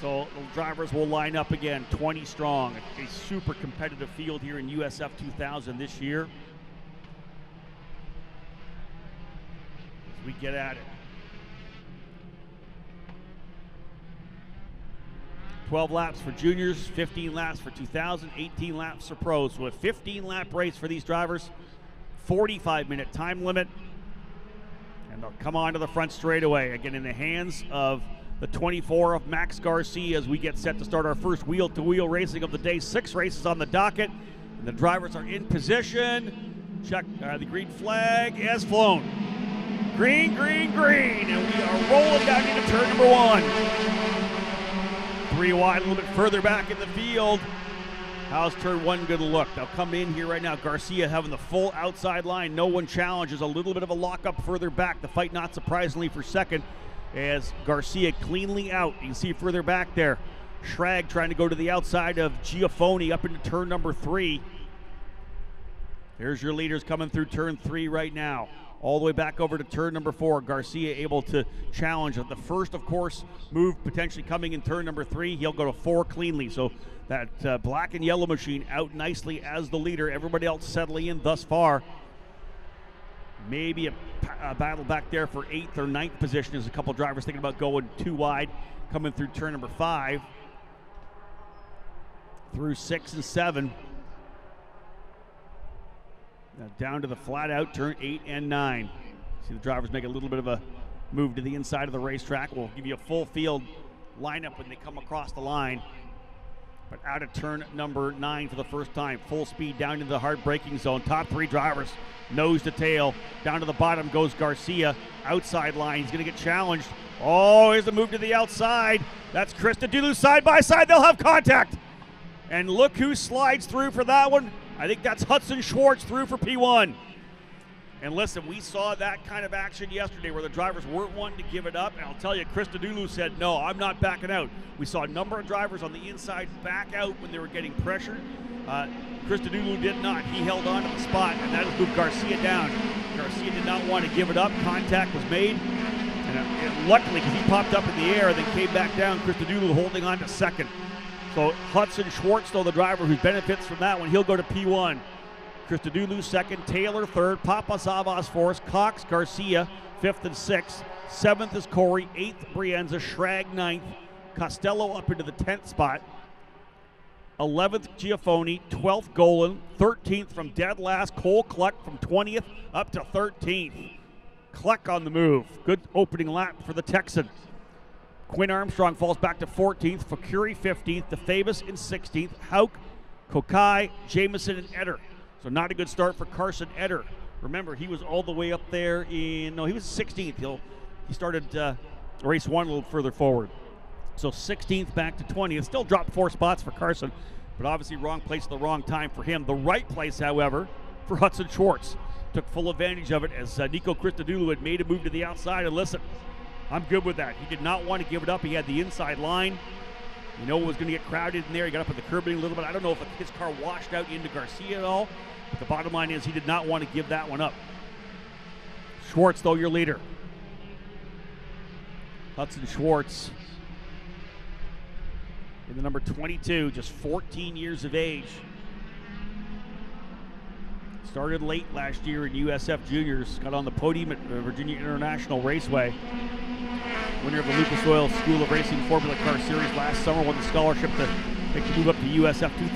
So the drivers will line up again, 20 strong. A super competitive field here in USF2000 this year. As we get at it. 12 laps for juniors, 15 laps for 2000, 18 laps for pros. So a 15-lap race for these drivers, 45-minute time limit. And they'll come on to the front straightaway. Again, in the hands of the 24 of Max Garcia as we get set to start our first wheel-to-wheel racing of the day. 6 races on the docket. And the drivers are in position. Check the green flag has flown. Green, green, green. And we are rolling down into turn number 1. 3 wide, a little bit further back in the field. How's turn 1 going to look? They'll come in here right now. Garcia having the full outside line. No one challenges. A little bit of a lockup further back. The fight, not surprisingly, for second as Garcia cleanly out. You can see further back there. Schrag trying to go to the outside of Giafoni up into turn number 3. There's your leaders coming through turn 3 right now. All the way back over to turn number 4. Garcia able to challenge. The first, of course, move potentially coming in turn number 3. He'll go to 4 cleanly. So that black and yellow machine out nicely as the leader. Everybody else settling in thus far. Maybe a battle back there for 8th or 9th position as a couple drivers thinking about going 2 wide, coming through turn number 5. Through 6 and 7. Now down to the flat out, turn 8 and 9. See the drivers make a little bit of a move to the inside of the racetrack. We'll give you a full field lineup when they come across the line. But out of turn number 9 for the first time. Full speed down into the hard braking zone. Top 3 drivers, nose to tail. Down to the bottom goes Garcia. Outside line, he's going to get challenged. Oh, here's the move to the outside. That's Christodoulou side by side. They'll have contact. And look who slides through for that one. I think that's Hudson Schwartz through for P1. And listen, we saw that kind of action yesterday where the drivers weren't wanting to give it up. And I'll tell you, Christodoulou said, no, I'm not backing out. We saw a number of drivers on the inside back out when they were getting pressured. Christodoulou did not. He held on to the spot, and that has moved Garcia down. Garcia did not want to give it up. Contact was made. And luckily, because he popped up in the air and then came back down, Christodoulou holding on to second. So Hudson Schwartz, though, the driver who benefits from that one, he'll go to P1. Christodoulou second, Taylor third, Papasavas fourth, Cox, Garcia 5th and 6th. 7th is Corey, 8th Brienza, Schrag 9th, Costello up into the 10th spot. 11th Giafoni, 12th Golan, 13th from dead last, Cole Cluck from 20th up to 13th. Cluck on the move. Good opening lap for the Texan. Quinn Armstrong falls back to 14th, Fakuri 15th, DeFavis in 16th, Hauk, Kokai, Jameson, and Eder. So not a good start for Carson Eder. Remember, he was all the way up there in, no, he was 16th. He started race 1 a little further forward. So 16th back to 20th. Still dropped 4 spots for Carson, but obviously wrong place at the wrong time for him. The right place, however, for Hudson Schwartz. Took full advantage of it as Nico Christodoulou had made a move to the outside. And listen, I'm good with that. He did not want to give it up. He had the inside line. You know it was going to get crowded in there. He got up at the curbing a little bit. I don't know if his car washed out into Garcia at all, but the bottom line is he did not want to give that one up. Schwartz, though, your leader. Hudson Schwartz in the number 22, just 14 years of age. Started late last year in USF Juniors, got on the podium at Virginia International Raceway. Winner of the Lucas Oil School of Racing Formula Car Series last summer, won the scholarship to make the move up to USF2000.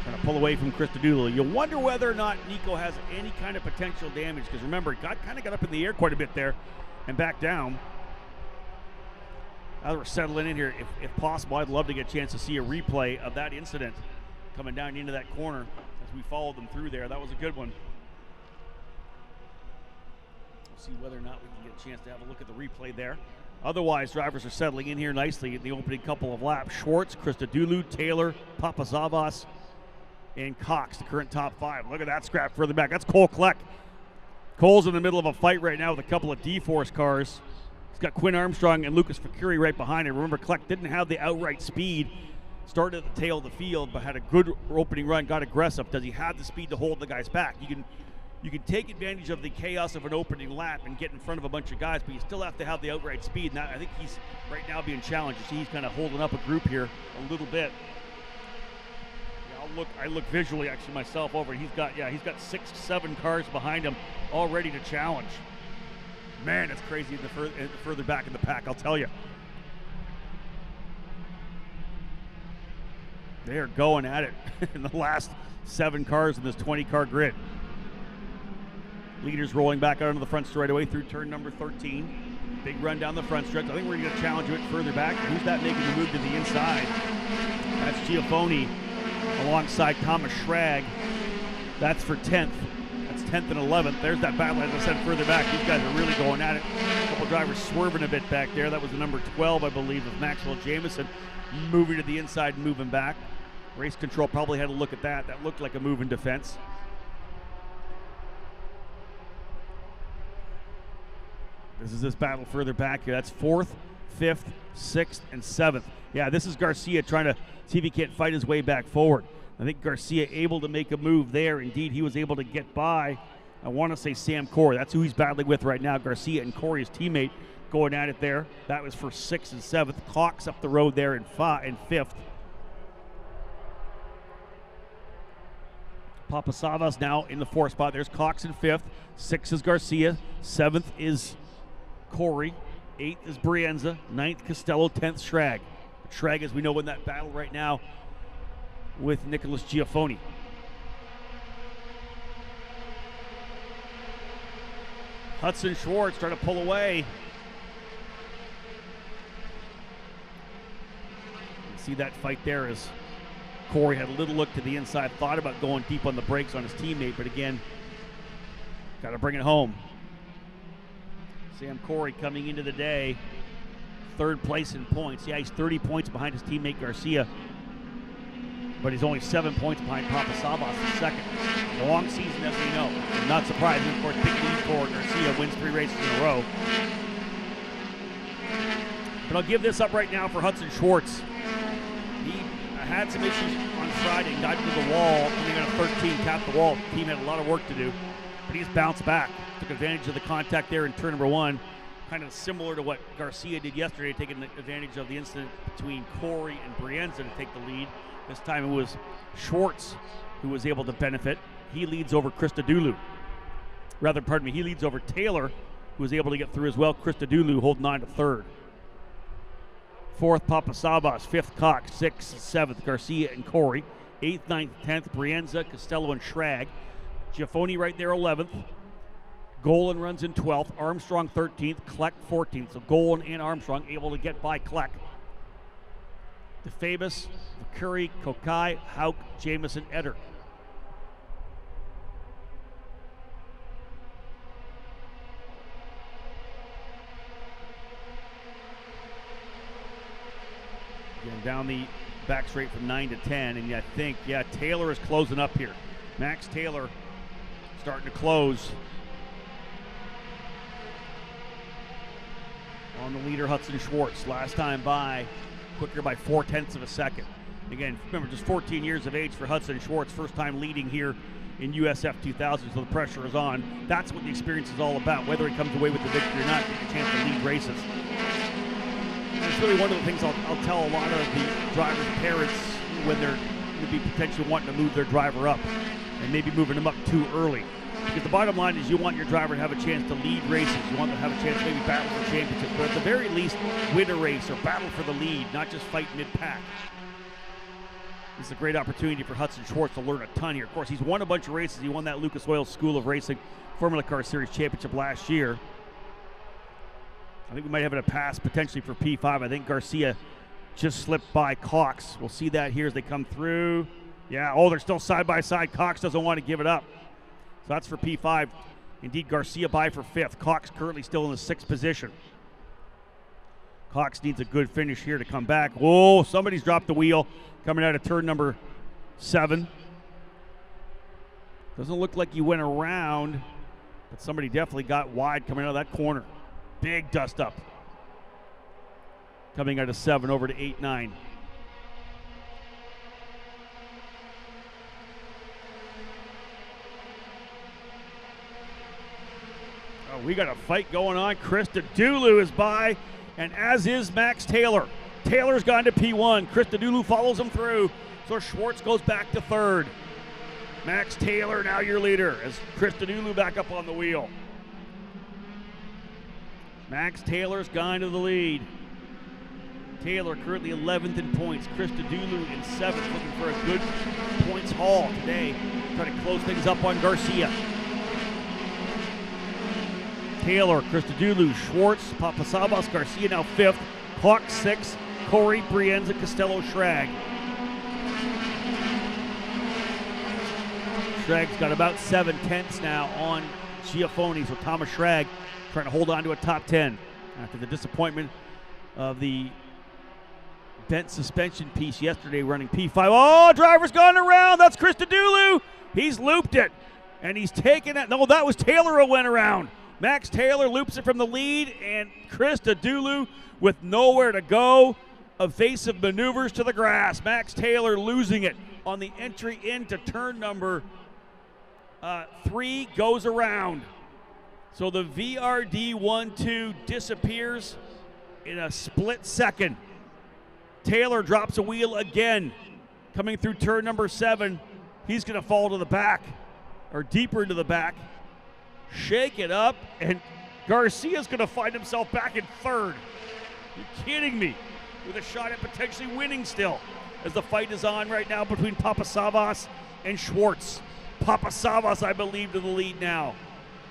Trying to pull away from Christodoulou. You wonder whether or not Nico has any kind of potential damage, because remember, he kind of got up in the air quite a bit there and back down. Now that we're settling in here, if possible, I'd love to get a chance to see a replay of that incident coming down into that corner as we followed them through there. That was a good one. We'll see whether or not we can get a chance to have a look at the replay there. Otherwise, drivers are settling in here nicely in the opening couple of laps. Schwartz, Christodoulou, Taylor, Papasavas, and Cox, the current top 5. Look at that scrap further back. That's Cole Kleck. Cole's in the middle of a fight right now with a couple of D-Force cars. He's got Quinn Armstrong and Lucas Fakuri right behind him. Remember, Kleck didn't have the outright speed. Started at the tail of the field, but had a good opening run, got aggressive. Does he have the speed to hold the guys back? You can you can take advantage of the chaos of an opening lap and get in front of a bunch of guys, but you still have to have the outright speed. And I think he's right now being challenged. You see he's kind of holding up a group here a little bit. Yeah, I look visually actually myself over. He's got 6, 7 cars behind him all ready to challenge. Man, it's crazy further back in the pack, I'll tell you. They're going at it in the last 7 cars in this 20-car grid. Leaders rolling back out onto the front straightaway through turn number 13. Big run down the front stretch. I think we're going to challenge it further back. Who's that making the move to the inside? That's Giaffoni alongside Thomas Schrag. That's for 10th. That's 10th and 11th. There's that battle, as I said, further back. These guys are really going at it. A couple drivers swerving a bit back there. That was the number 12, I believe, of Maxwell Jamison, moving to the inside and moving back. Race control probably had a look at that. That looked like a move in defense. This is this battle further back here. That's 4th, 5th, 6th, and 7th. Yeah, this is Garcia trying to see if he can't fight his way back forward. I think Garcia able to make a move there. Indeed, he was able to get by, I want to say Sam Corey. That's who he's battling with right now. Garcia and Corey, his teammate, going at it there. That was for 6th and 7th. Cox up the road there in 5th. Papasavas now in the 4th spot. There's Cox in 5th. 6th is Garcia. 7th is Corey. 8th is Brienza. 9th Costello. 10th Schrag. Schrag, as we know, in that battle right now with Nicholas Giaffoni. Hudson Schwartz trying to pull away. You see that fight there as Corey had a little look to the inside, thought about going deep on the brakes on his teammate, but again, got to bring it home. Sam Corey coming into the day, 3rd place in points. Yeah, he's 30 points behind his teammate Garcia, but he's only 7 points behind Papasavas in 2nd. Long season, as we know. Not surprising, of course, big lead for Garcia, wins 3 races in a row. But I'll give this up right now for Hudson Schwartz. He had some issues on Friday, got into the wall, coming out of 13, tapped the wall. The team had a lot of work to do, but he's bounced back. Took advantage of the contact there in turn number 1, kind of similar to what Garcia did yesterday, taking advantage of the incident between Corey and Brienza to take the lead. This time it was Schwartz who was able to benefit. He leads over Christodoulou. He leads over Taylor, who was able to get through as well. Christodoulou holding on to 3rd. 4th, Papasavas. 5th, Cox. 6th, 7th, Garcia and Corey. 8th, 9th, 10th, Brienza, Costello, and Schrag. Giaffoni right there, 11th. Golan runs in 12th. Armstrong, 13th. Kleck, 14th. So Golan and Armstrong able to get by Kleck. DeFabus, Curry, Kokai, Hauk, Jamison, Eder. Again, down the back straight from 9 to 10, and I think, Taylor is closing up here. Max Taylor starting to close on the leader, Hudson Schwartz. Last time by, quicker by 0.4 of a second. Again, remember, just 14 years of age for Hudson Schwartz, first time leading here in USF2000, so the pressure is on. That's what the experience is all about, whether he comes away with the victory or not, get a chance to lead races. And it's really one of the things I'll tell a lot of the drivers' parents when they're going to be potentially wanting to move their driver up and maybe moving them up too early. Because the bottom line is you want your driver to have a chance to lead races. You want them to have a chance to maybe battle for championships, but at the very least, win a race or battle for the lead, not just fight mid-pack. This is a great opportunity for Hudson Schwartz to learn a ton here. Of course, he's won a bunch of races. He won that Lucas Oil School of Racing Formula Car Series Championship last year. I think we might have a pass potentially for P5. I think Garcia just slipped by Cox. We'll see that here as they come through. Yeah, they're still side by side. Cox doesn't want to give it up. So that's for P5. Indeed, Garcia by for 5th. Cox currently still in the 6th position. Cox needs a good finish here to come back. Whoa, somebody's dropped the wheel coming out of turn number 7. Doesn't look like he went around, but somebody definitely got wide coming out of that corner. Big dust up. Coming out of 7 over to 8, 9. We got a fight going on. Krista Dulu is by, and as is Max Taylor. Taylor's gone to P1. Krista Dulu follows him through, so Schwartz goes back to third. Max Taylor now your leader as Krista Dulu back up on the wheel. Max Taylor's gone to the lead. Taylor currently 11th in points. Krista Dulu in 7th, looking for a good points haul today. Trying to close things up on Garcia. Taylor, Krista Dulu, Schwartz, Papasavas, Garcia now 5th. Hawk 6th, Corey, Brienza, Costello, Schrag. Schrag's got about 7/10 now on Giafoni, so Thomas Schrag trying to hold on to a top 10 after the disappointment of the bent suspension piece yesterday running P5. Oh, driver's gone around. That's Krista Dulu. He's looped it, and he's taken it. No, that was Taylor who went around. Max Taylor loops it from the lead, and Krista Dulu with nowhere to go. Evasive maneuvers to the grass. Max Taylor losing it on the entry into turn number 3 goes around. So the VRD 1-2 disappears in a split second. Taylor drops a wheel again. Coming through turn number 7, he's going to fall to the back, or deeper into the back. Shake it up, and Garcia's going to find himself back in third. You're kidding me. With a shot at potentially winning still, as the fight is on right now between Papasavas and Schwartz. Papasavas, I believe, to the lead now.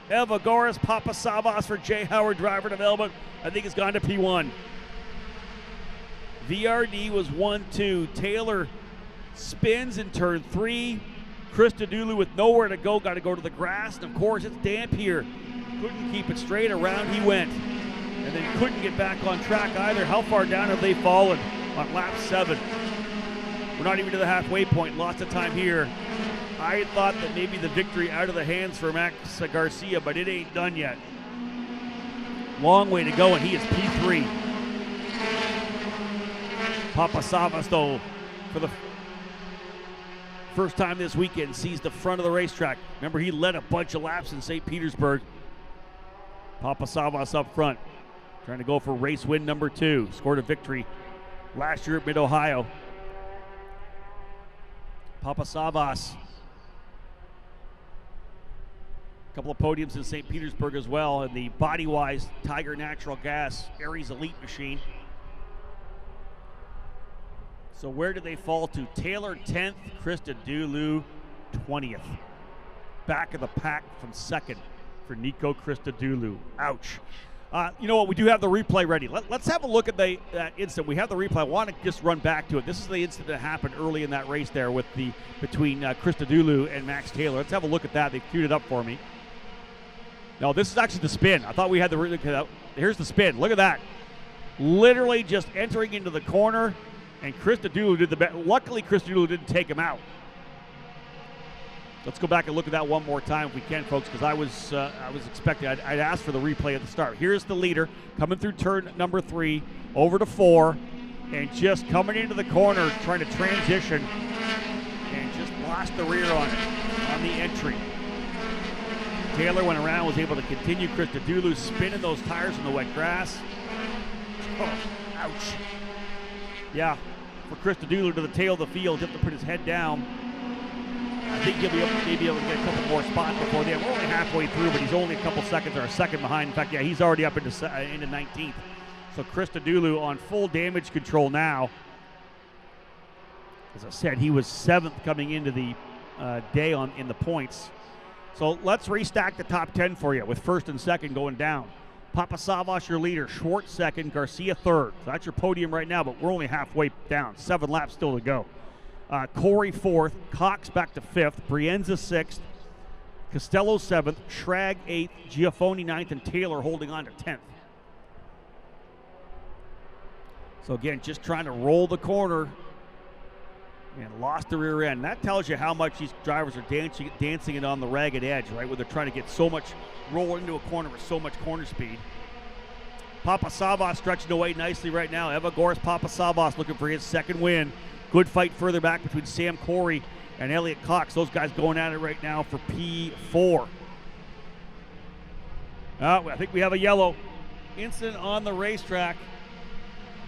Evagoras, Papasavas for Jay Howard, driver development, I think has gone to P1. VRD was 1-2. Taylor spins in turn 3. Krista Dulu with nowhere to go, got to go to the grass, and of course it's damp here. Couldn't keep it straight, around he went. And then couldn't get back on track either. How far down have they fallen on lap 7? We're not even to the halfway point, lots of time here. I thought that maybe the victory out of the hands for Max Garcia, but it ain't done yet. Long way to go, and he is P3. Papasavas, though, for the first time this weekend, sees the front of the racetrack. Remember, he led a bunch of laps in St. Petersburg. Papasavas up front, trying to go for race win number 2. Scored a victory last year at Mid-Ohio. Papasavas, a couple of podiums in St. Petersburg as well, and the body-wise Tiger Natural Gas Aries Elite machine. So where did they fall to? Taylor 10th, Krista Dulu 20th. Back of the pack from 2nd for Nico Krista Dulu. Ouch. You know what? We do have the replay ready. Let's have a look at that incident. We have the replay. I want to just run back to it. This is the incident that happened early in that race there with between Krista Dulu and Max Taylor. Let's have a look at that. They've queued it up for me. No, this is actually the spin. I thought we had the. Here's the spin. Look at that. Literally just entering into the corner, and Krista Dulu did the best. Luckily, Krista Dulu didn't take him out. Let's go back and look at that one more time if we can, folks, because I was expecting. I'd asked for the replay at the start. Here's the leader coming through turn number 3, over to 4, and just coming into the corner, trying to transition, and just lost the rear on it on the entry. Taylor went around, was able to continue. Krista Dulu spinning those tires in the wet grass. Oh, ouch. Yeah, for Krista Dulu to the tail of the field, just to put his head down. I think he'll be able to get a couple more spots before the end. We're only halfway through, but he's only a couple seconds or a second behind. In fact, yeah, he's already up into 19th. So Krista Dulu on full damage control now. As I said, he was 7th coming into the day in the points. So let's restack the top 10 for you with 1st and 2nd going down. Papasavas, your leader. Schwartz 2nd. Garcia 3rd. So that's your podium right now, but we're only halfway down. 7 laps still to go. Corey 4th. Cox back to 5th. Brienza 6th. Costello 7th. Schrag 8th. Giafoni 9th. And Taylor holding on to 10th. So again, just trying to roll the corner and lost the rear end. That tells you how much these drivers are dancing it on the ragged edge, right? Where they're trying to get so much, roll into a corner with so much corner speed. Papasavas stretching away nicely right now. Evagoras Papasavas looking for his 2nd win. Good fight further back between Sam Corey and Elliot Cox. Those guys going at it right now for P4. I think we have a yellow. Incident on the racetrack.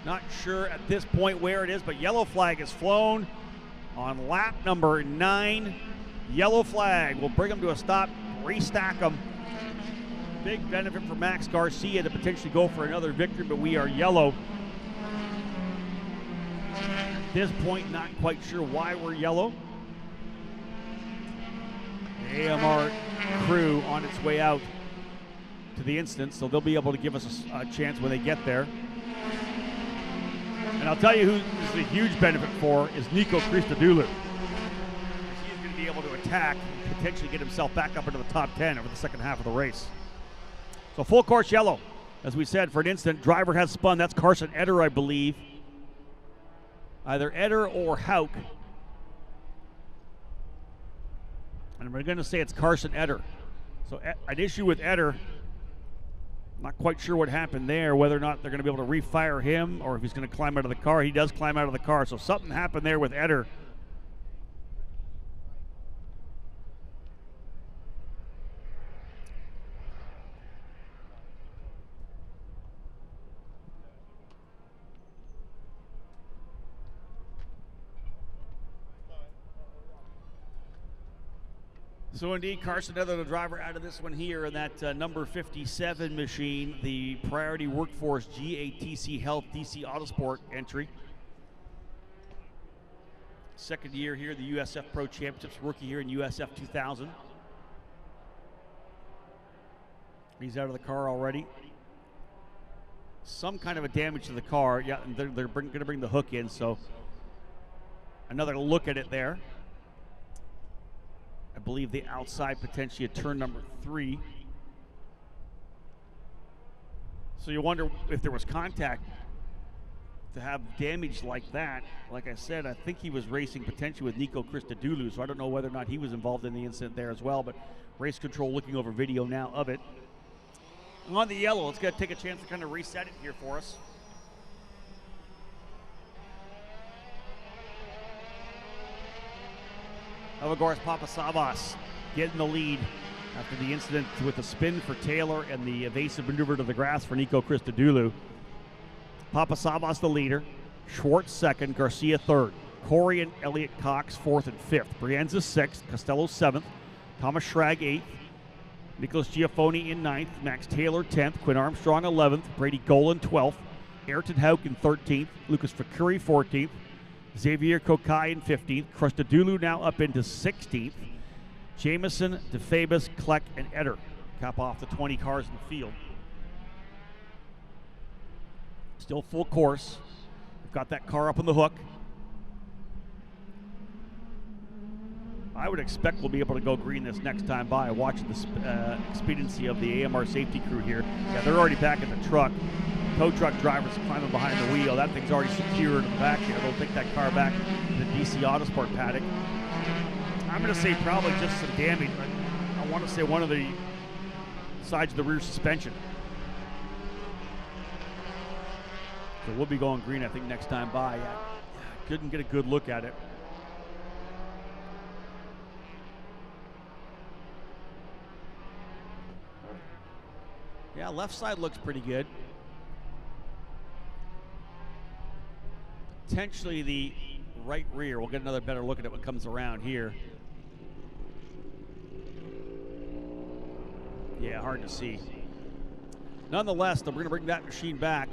Not sure at this point where it is, but yellow flag is flown on lap number 9. Yellow flag will bring them to a stop, restack them. Big benefit for Max Garcia to potentially go for another victory, but we are yellow. At this point, not quite sure why we're yellow. The AMR crew on its way out to the incident, so they'll be able to give us a chance when they get there. And I'll tell you who this is a huge benefit for is Nico Christodoulou. He's going to be able to attack and potentially get himself back up into the top 10 over the second half of the race. So full course yellow, as we said, for an instant. Driver has spun. That's Carson Eder, I believe. Either Eder or Hauk. And we're going to say it's Carson Eder. So an issue with Eder. Not quite sure what happened there, whether or not they're going to be able to refire him or if he's going to climb out of the car. He does climb out of the car, so something happened there with Eder. So indeed, Carson Eder, the driver out of this one here in that number 57 machine, the Priority Workforce GATC Health DC Autosport entry. Second year here, the USF Pro Championships, rookie here in USF2000. He's out of the car already. Some kind of a damage to the car. Yeah, and they're going to bring the hook in, so another look at it there. I believe the outside potentially at turn number 3. So you wonder if there was contact to have damage like that. Like I said, I think he was racing potentially with Nico Christodoulou, so I don't know whether or not he was involved in the incident there as well, but race control looking over video now of it. On the yellow, let's take a chance to kind of reset it here for us. Avagor's Papasavas getting the lead after the incident with the spin for Taylor and the evasive maneuver to the grass for Nico Christodoulou. Papasavas the leader, Schwartz second, Garcia third, Corey and Elliott Cox fourth and fifth, Brienza sixth, Costello seventh, Thomas Schrag eighth, Nicholas Giaffoni in ninth, Max Taylor 10th, Quinn Armstrong 11th, Brady Golan 12th, Ayrton Hauk in 13th, Lucas Fakuri 14th, Xavier Kokai in 15th, Christodoulou now up into 16th. Jameson, DeFabus, Kleck, and Eder cap off the 20 cars in the field. Still full course. We've got that car up on the hook. I would expect we'll be able to go green this next time by, watching the expediency of the AMR safety crew here. Yeah, they're already back at the truck. Tow truck drivers climbing behind the wheel. That thing's already secured in the back here. They'll take that car back to the DC Autosport paddock. I'm going to say probably just some damage. I want to say one of the sides of the rear suspension. So we'll be going green, I think, next time by. Yeah, couldn't get a good look at it. Yeah, left side looks pretty good. Potentially the right rear. We'll get another better look at it when it comes around here. Yeah, hard to see. Nonetheless, though, we're going to bring that machine back.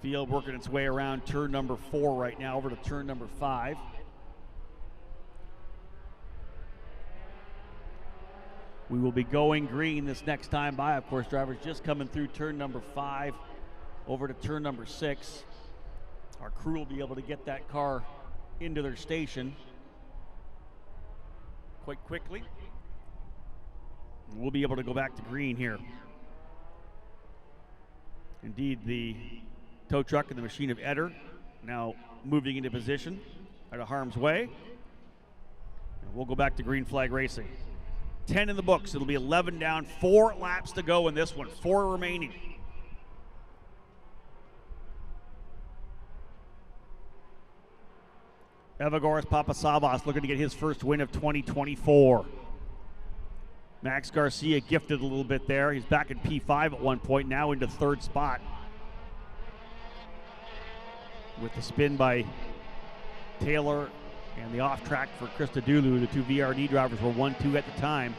Field working its way around turn number 4 right now, over to turn number 5. We will be going green this next time by. Of course, drivers just coming through turn number 5 over to turn number 6. Our crew will be able to get that car into their station quite quickly. We'll be able to go back to green here. Indeed, the tow truck and the machine of Eder now moving into position out of harm's way. And we'll go back to green flag racing. 10 in the books. It'll be 11 down, 4 laps to go in this one, 4 remaining. Evagoras Papasavas looking to get his first win of 2024. Max Garcia gifted a little bit there. He's back in P5 at one point, now into 3rd spot. With the spin by Taylor and the off track for Christodoulou. The 2 VRD drivers were 1-2 at the time.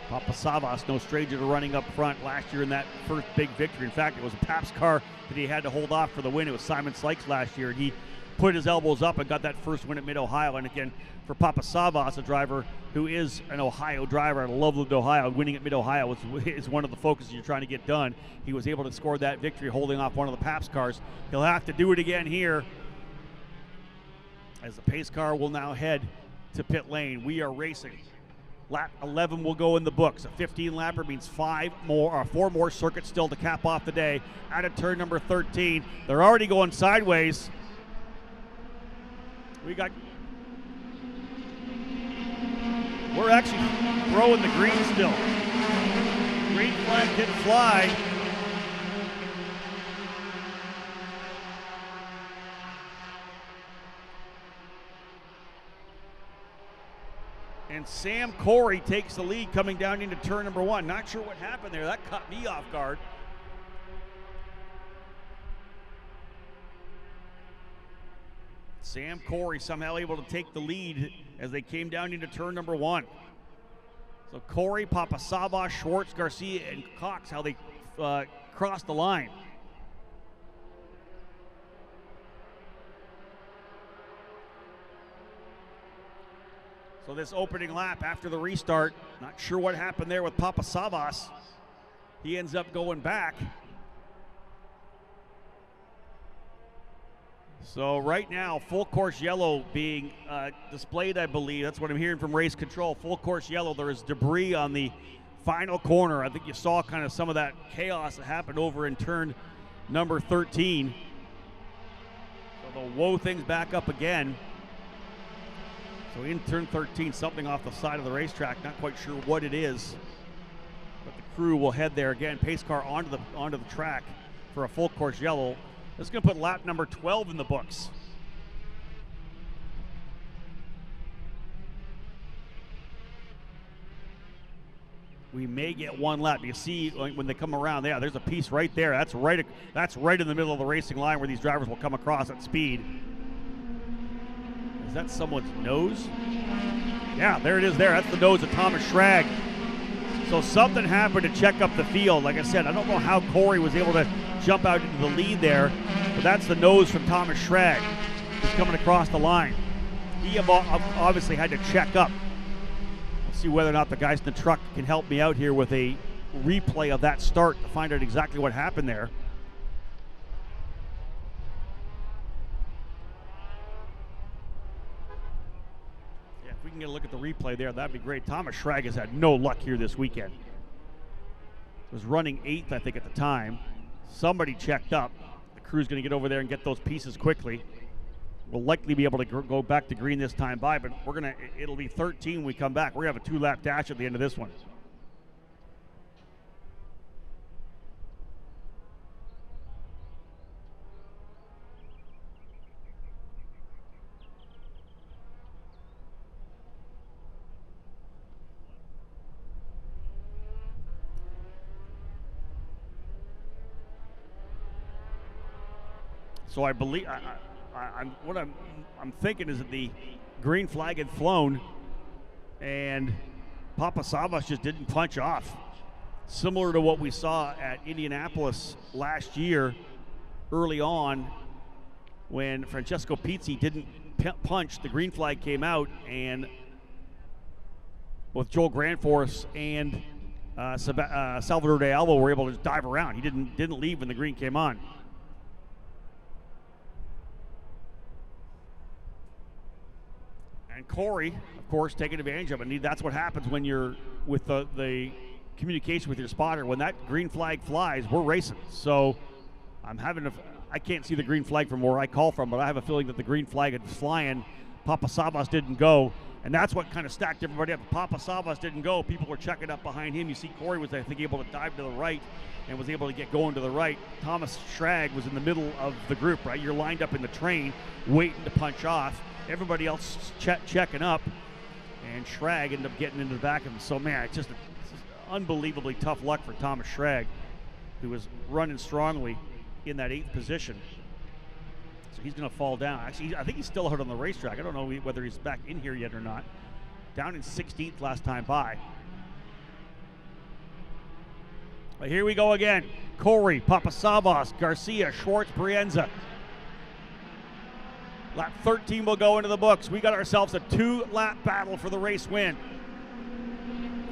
Papasavas, no stranger to running up front last year in that first big victory. In fact, it was a Pabst car that he had to hold off for the win. It was Simon Sykes last year, and he put his elbows up and got that first win at Mid-Ohio. And again, for Papasavas, a driver who is an Ohio driver out of Loveland, Ohio, winning at Mid-Ohio is one of the focuses you're trying to get done. He was able to score that victory holding off one of the Pabst cars. He'll have to do it again here, as the pace car will now head to pit lane. We are racing. Lap 11 will go in the books. A 15-lapper means 4 more circuits still to cap off the day. Out of turn number 13. They're already going sideways. We're actually throwing the green still. Green flag didn't fly. And Sam Corey takes the lead coming down into turn number 1. Not sure what happened there. That caught me off guard. Sam Corey somehow able to take the lead as they came down into turn number 1. So Corey, Papasavas, Schwartz, Garcia, and Cox, how they crossed the line. So this opening lap after the restart, not sure what happened there with Papasavas. He ends up going back. So right now, full course yellow being displayed, I believe. That's what I'm hearing from race control. Full course yellow. There is debris on the final corner. I think you saw kind of some of that chaos that happened over in turn number 13. So they'll woe things back up again. So in turn 13, something off the side of the racetrack. Not quite sure what it is, but the crew will head there again. Pace car onto the track for a full course yellow. This is going to put lap number 12 in the books. We may get one lap. You see when they come around, yeah, there's a piece right there. That's right in the middle of the racing line where these drivers will come across at speed. Is that someone's nose? Yeah, there it is there. That's the nose of Thomas Schrag. So something happened to check up the field. Like I said, I don't know how Corey was able to jump out into the lead there, but that's the nose from Thomas Schrag. He's coming across the line. He obviously had to check up. We'll see whether or not the guys in the truck can help me out here with a replay of that start to find out exactly what happened there. If we can get a look at the replay there, that'd be great. Thomas Schrag has had no luck here this weekend. Was running 8th, I think, at the time. Somebody checked up. The crew's going to get over there and get those pieces quickly. We'll likely be able to go back to green this time by, but it'll be 13 when we come back. We're going to have a 2-lap dash at the end of this one. So I believe what I'm thinking is that the green flag had flown, and Papasavas just didn't punch off. Similar to what we saw at Indianapolis last year, early on, when Francesco Pizzi didn't punch, the green flag came out, and both Joel Grandforce and Salvador De Alvo were able to just dive around. He didn't leave when the green came on. And Corey, of course, taking advantage of it. And that's what happens when you're with the communication with your spotter. When that green flag flies, we're racing. So I can't see the green flag from where I call from, but I have a feling that the green flag is flying. Papasavas didn't go, and that's what kind of stacked everybody up. Papasavas didn't go. People were checking up behind him. You see Corey was, I think, able to dive to the right and was able to get going to the right. Thomas Schrag was in the middle of the group, right? You're lined up in the train waiting to punch off. Everybody else checking up, and Schrag ended up getting into the back of him. So, man, it's just unbelievably tough luck for Thomas Schrag, who was running strongly in that 8th position. So he's going to fall down. Actually, I think he's still out on the racetrack. I don't know whether he's back in here yet or not. Down in 16th last time by. But here we go again. Corey, Papasavas, Garcia, Schwartz, Brienza. Lap 13 will go into the books. We got ourselves a 2-lap battle for the race win.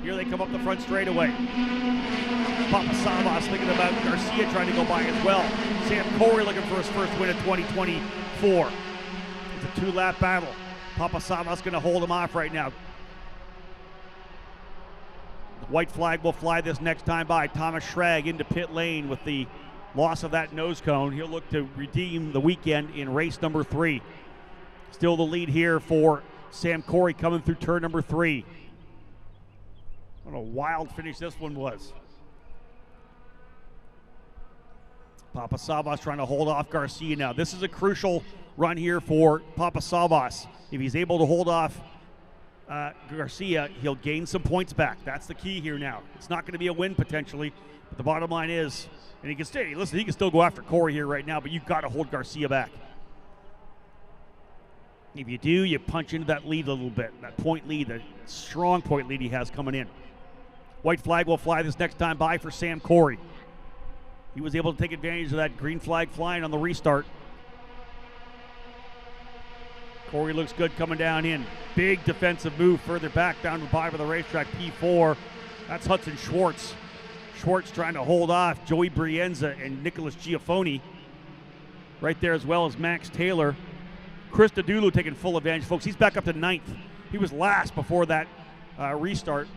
Here they come up the front straightaway. Papasavas thinking about Garcia trying to go by as well. Sam Corey looking for his first win of 2024. It's a 2-lap battle. Papasavas going to hold him off right now. The white flag will fly this next time by. Thomas Schrag into pit lane with the loss of that nose cone. He'll look to redeem the weekend in race number 3. Still the lead here for Sam Corey coming through turn number 3. What a wild finish this one was. Papasavas trying to hold off Garcia now. This is a crucial run here for Papasavas. If he's able to hold off Garcia, he'll gain some points back. That's the key here now. It's not going to be a win potentially, but the bottom line is, and he can stay. Listen, he can still go after Corey here right now, but you've got to hold Garcia back. If you do, you punch into that lead a little bit, that point lead, that strong point lead he has coming in. White flag will fly this next time by for Sam Corey. He was able to take advantage of that green flag flying on the restart. Corey looks good coming down in. Big defensive move further back down to the bottom of the racetrack, P4. That's Hudson Schwartz. Schwartz trying to hold off Joey Brienza and Nicholas Giafoni. Right there as well as Max Taylor. Chris Dudulu taking full advantage, folks. He's back up to 9th. He was last before that restart.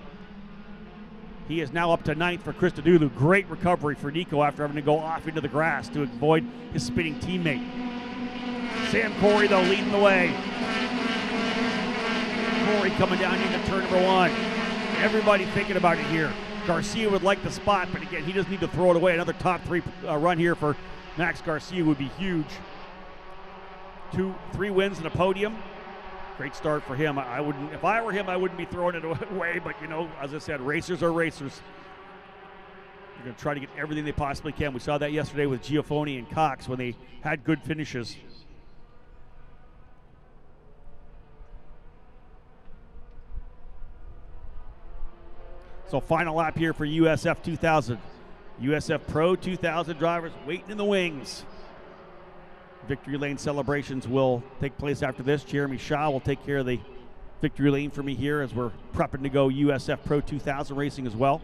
He is now up to 9th for Chris Dudulu. Great recovery for Nico after having to go off into the grass to avoid his spinning teammate. Sam Corey, though, leading the way. Corey coming down into turn number 1. Everybody thinking about it here. Garcia would like the spot, but again, he doesn't need to throw it away. Another top 3 run here for Max Garcia would be huge. 3 wins and a podium. Great start for him. I wouldn't, if I were him, I wouldn't be throwing it away, but you know, as I said, racers are racers. They're going to try to get everything they possibly can. We saw that yesterday with Giafoni and Cox when they had good finishes. So final lap here for USF2000. USF Pro 2000 drivers waiting in the wings. Victory lane celebrations will take place after this. Jeremy Shaw will take care of the victory lane for me here as we're prepping to go USF Pro 2000 racing as well.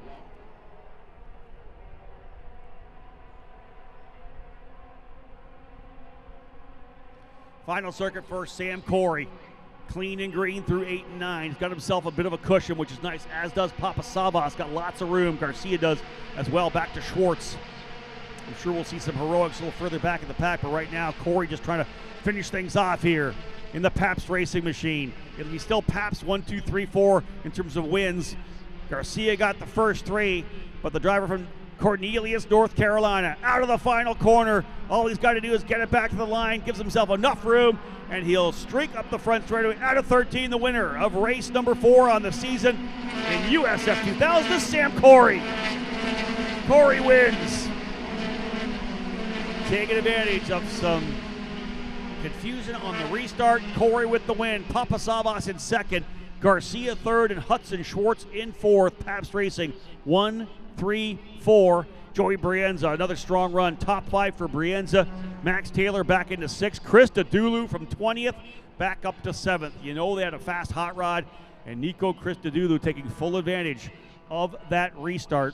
Final circuit for Sam Corey. Clean and green through 8 and 9. He's got himself a bit of a cushion, which is nice, as does Papasavas. Got lots of room. Garcia does as well. Back to Schwartz. I'm sure we'll see some heroics a little further back in the pack, but right now, Corey just trying to finish things off here in the Pabst Racing Machine. It'll be still Pabst 1, 2, 3, 4 in terms of wins. Garcia got the first 3, but the driver from Cornelius, North Carolina, out of the final corner. All he's got to do is get it back to the line, gives himself enough room, and he'll streak up the front straightaway. Out of 13, the winner of race number 4 on the season in USF 2000 is Sam Corey. Corey wins. Taking advantage of some confusion on the restart. Corey with the win. Papasavas in 2nd. Garcia 3rd, and Hudson Schwartz in 4th. Pabst Racing 1, 3, 4. Joey Brienza, another strong run. Top 5 for Brienza. Max Taylor back into 6th. Chris Dudulu from 20th back up to 7th. You know they had a fast hot rod, and Nico Chris Dudulu taking full advantage of that restart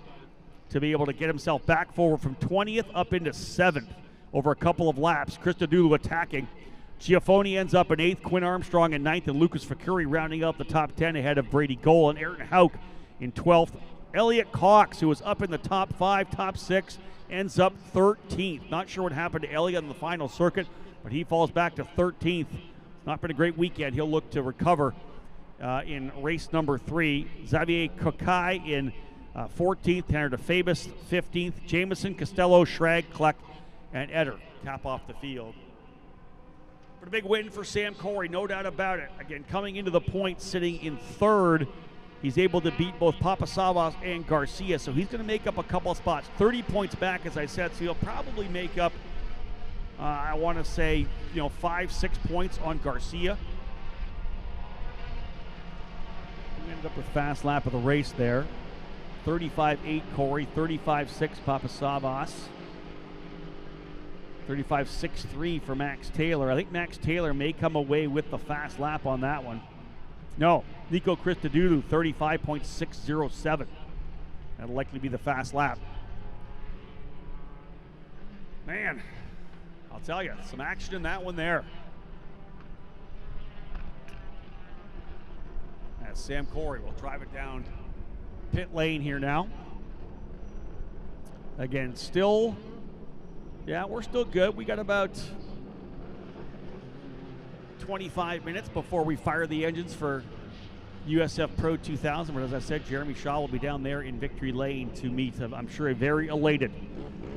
to be able to get himself back forward from 20th up into 7th over a couple of laps. Chris Dudulu attacking. Giafoni ends up in 8th, Quinn Armstrong in 9th, and Lucas Facuri rounding out the top 10 ahead of Brady Goal and Aaron Hauk in 12th. Elliot Cox, who was up in the top 5, top 6, ends up 13th. Not sure what happened to Elliot in the final circuit, but he falls back to 13th. not been a great weekend. He'll look to recover in race number 3. Xavier Kokai in 14th, Tanner DeFabus 15th, Jameson, Costello, Schrag, Kleck, and Eder cap off the field. But a big win for Sam Corey, no doubt about it. Again, coming into the point, sitting in 3rd. He's able to beat both Papasavas and Garcia, so he's going to make up a couple of spots. 30 points back, as I said, so he'll probably make up, I want to say, 5-6 points on Garcia. We ended up with fast lap of the race there. 35.8 Corey, 35.6 Papasavas, 35.63 for Max Taylor. I think Max Taylor may come away with the fast lap on that one. No, Nico Christodoulou, 35.607. That'll likely be the fast lap. Man, I'll tell you, some action in that one there. As Sam Corey will drive it down pit lane here now. Again, still, we're still good. We got about 25 minutes before we fire the engines for USF Pro 2000. But as I said, Jeremy Shaw will be down there in victory lane to meet, I'm sure, a very elated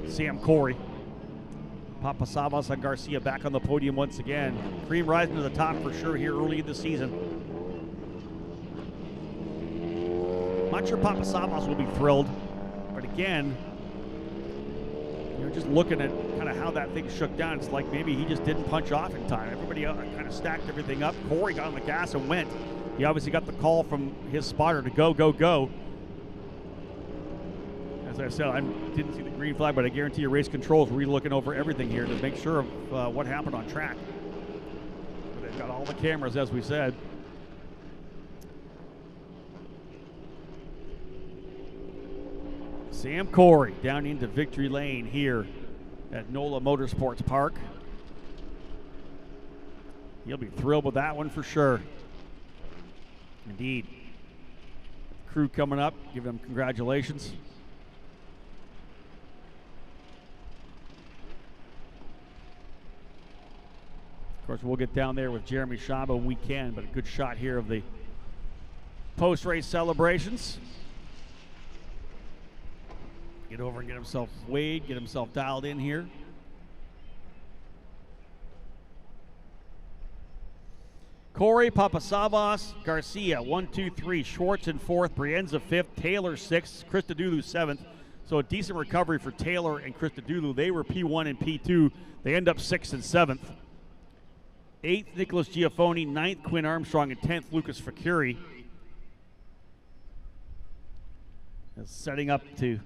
Sam Corey. Papasavas and Garcia back on the podium once again. Cream rising to the top for sure here early in the season. Not sure Papasavas will be thrilled, but again, just looking at kind of how that thing shook down, it's like maybe he just didn't punch off in time. Everybody kind of stacked everything up. Corey got on the gas and went. He obviously got the call from his spotter to go, go, go. As I said, I didn't see the green flag, but I guarantee you race controls were looking over everything here to make sure of what happened on track. But they've got all the cameras, as we said. Sam Corey down into victory lane here at NOLA Motorsports Park. He'll be thrilled with that one for sure. Indeed. Crew coming up, give them congratulations. Of course, we'll get down there with Jeremy Shaba when we can, but a good shot here of the post-race celebrations. Get over and get himself weighed, get himself dialed in here. Corey, Papasavas, Garcia, 1, 2, 3. Schwartz in 4th, Brienza 5th, Taylor 6th, Christodoulou 7th. So a decent recovery for Taylor and Christodoulou. They were P1 and P2. They end up 6th and 7th. 8th, Nicholas Giafoni, 9th, Quinn Armstrong, and 10th, Lucas Facuri. Setting up to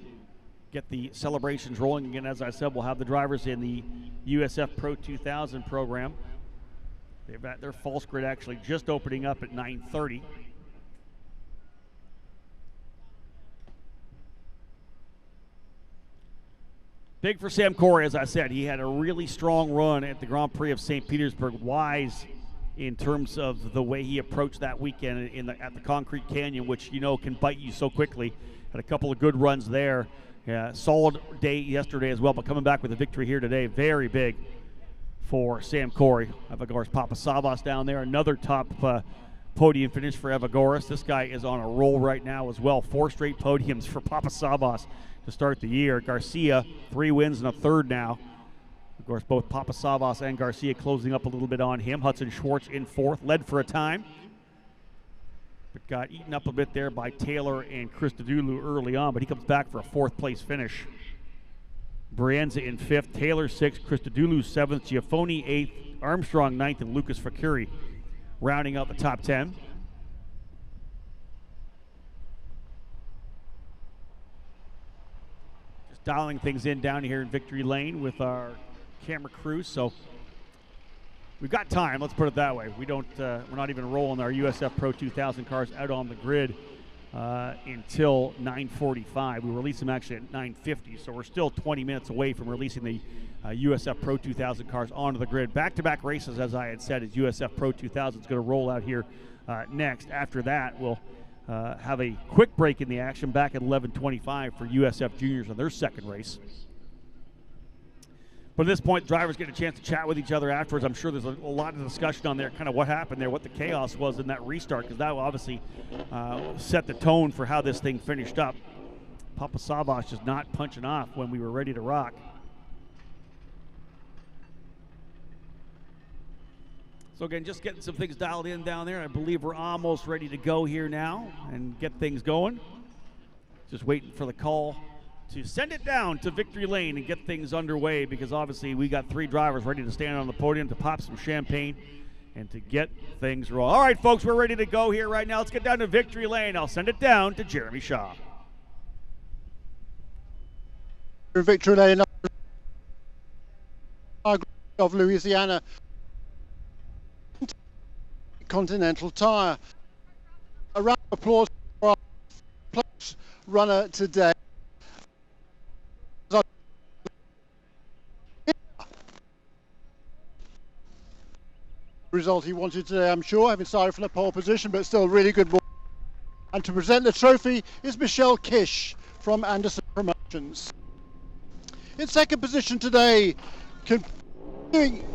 get the celebrations rolling again. As I said, we'll have the drivers in the USF Pro 2000 program. They've got their false grid actually just opening up at 9:30. Big for Sam Corey, as I said. He had a really strong run at the Grand Prix of St. Petersburg. Wise in terms of the way he approached that weekend at the Concrete Canyon, which can bite you so quickly. Had a couple of good runs there. Solid day yesterday as well, but coming back with a victory here today, very big for Sam Corey. Evagoras Papasavas down there, another top podium finish for Evagoras. This guy is on a roll right now as well. 4 straight podiums for Papasavas to start the year. Garcia, 3 wins and a third now. Of course, both Papasavas and Garcia closing up a little bit on him. Hudson Schwartz in 4th, led for a time, but got eaten up a bit there by Taylor and Christodoulou early on, but he comes back for a 4th place finish. Brienza in 5th, Taylor 6th, Christodoulou 7th, Giafoni 8th, Armstrong 9th, and Lucas Facuri rounding out the top 10. Just dialing things in down here in victory lane with our camera crew, so we've got time, let's put it that way. We're not even rolling our USF Pro 2000 cars out on the grid until 9:45. We release them actually at 9:50, so we're still 20 minutes away from releasing the USF Pro 2000 cars onto the grid. Back-to-back races, as I had said, as USF Pro 2000 is going to roll out here next. After that, we'll have a quick break in the action back at 11:25 for USF Juniors on their second race. But at this point, drivers get a chance to chat with each other afterwards. I'm sure there's a lot of discussion on there, kind of what happened there, what the chaos was in that restart, because that will obviously set the tone for how this thing finished up. Papa Savas just not punching off when we were ready to rock. So again, just getting some things dialed in down there. I believe we're almost ready to go here now and get things going. Just waiting for the call to send it down to victory lane and get things underway, because obviously we got 3 drivers ready to stand on the podium to pop some champagne and to get things rolling. All right, folks, we're ready to go here right now. Let's get down to victory lane. I'll send it down to Jeremy Shaw. Victory lane of Louisiana, Continental Tire. A round of applause for our plus runner today. Result he wanted today, I'm sure, having started from the pole position, but still really good. And to present the trophy is Michelle Kish from Anderson Promotions. In second position today, continuing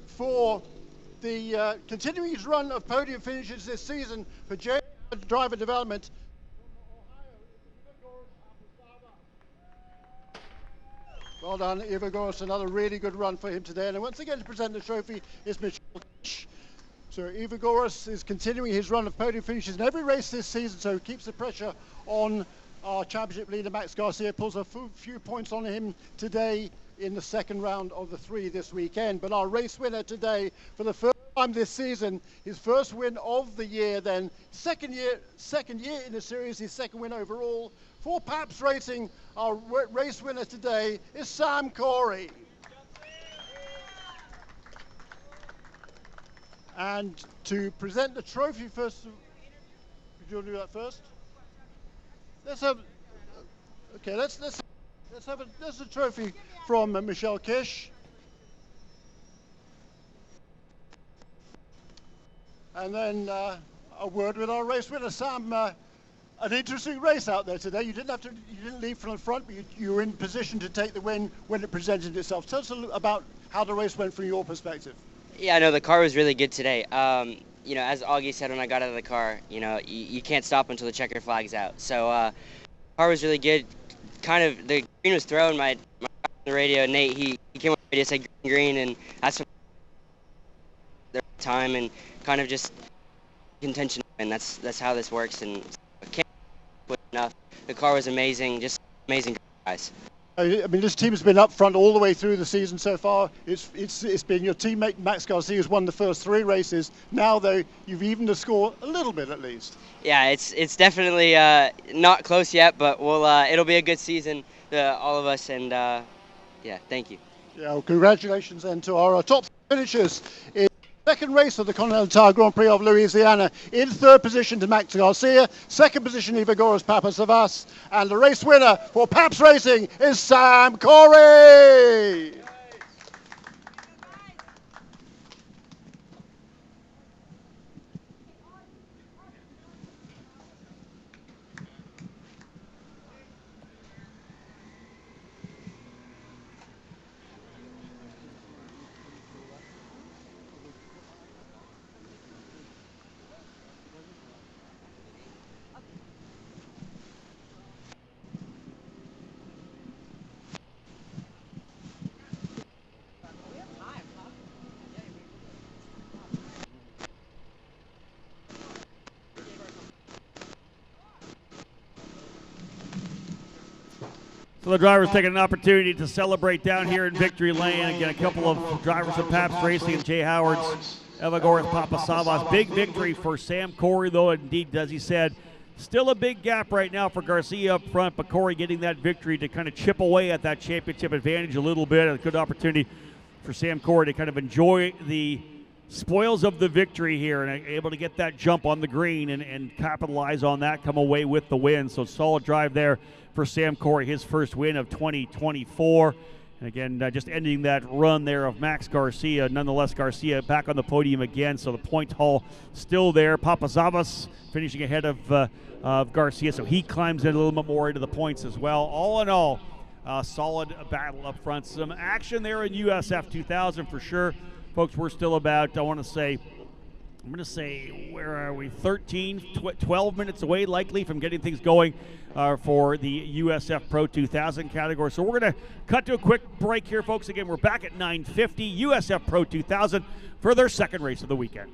for the continuing his run of podium finishes this season for J Driver Development. Well done, Ivagoras. Another really good run for him today. And once again, to present the trophy is Michelle Kish. So Ivagoras is continuing his run of podium finishes in every race this season, so keeps the pressure on our championship leader Max Garcia, pulls a few points on him today in the second round of the 3 this weekend. But our race winner today, for the first time this season, his first win of the year, then second year in the series, his second win overall. For Paps Racing, our race winner today is Sam Corey. And to present the trophy first, do you want to do that first? Let's have a trophy from Michelle Kish. And then a word with our race winner, Sam. An interesting race out there today. You didn't leave from the front, but you were in position to take the win when it presented itself. Tell us about how the race went from your perspective. Yeah, no, the car was really good today. You know, as Augie said when I got out of the car, you know, you can't stop until the checker flag's out. So the car was really good. Kind of, the green was thrown. My on the radio, Nate, he came on the radio, said green, and that's the time, and kind of just contention, and that's how this works. And can't put enough. The car was amazing, just amazing guys. I mean, this team has been up front all the way through the season so far. It's been your teammate Max Garcia who's won the first 3 races. Now, though, you've evened the score a little bit at least. Yeah, it's definitely not close yet, but it'll be a good season, all of us, and yeah, thank you. Yeah, well, congratulations then to our top finishers. Second race of the Continental Tire Grand Prix of Louisiana. In third position to Max Garcia. Second position, Ivagoras Papasavas. And the race winner for Paps Racing is Sam Corey. So the drivers taking an opportunity to celebrate down here in Victory Lane. Again, a couple of drivers of Paps Racing and Jay Howard's, Evagoras Papasavas. Big victory for Sam Corey, though, indeed, as he said, still a big gap right now for Garcia up front, but Corey getting that victory to kind of chip away at that championship advantage a little bit. A good opportunity for Sam Corey to kind of enjoy the spoils of the victory here and able to get that jump on the green and capitalize on that, come away with the win. So solid drive there for Sam Corey, his first win of 2024. And again, just ending that run there of Max Garcia. Nonetheless, Garcia back on the podium again, so the point haul still there. Papazavas finishing ahead of Garcia, so he climbs in a little bit more into the points as well. All in all, solid battle up front. Some action there in USF 2000 for sure. Folks, we're still about, I'm going to say, where are we? 12 minutes away likely from getting things going for the USF Pro 2000 category. So we're going to cut to a quick break here, folks. Again, we're back at 9:50, USF Pro 2000 for their second race of the weekend.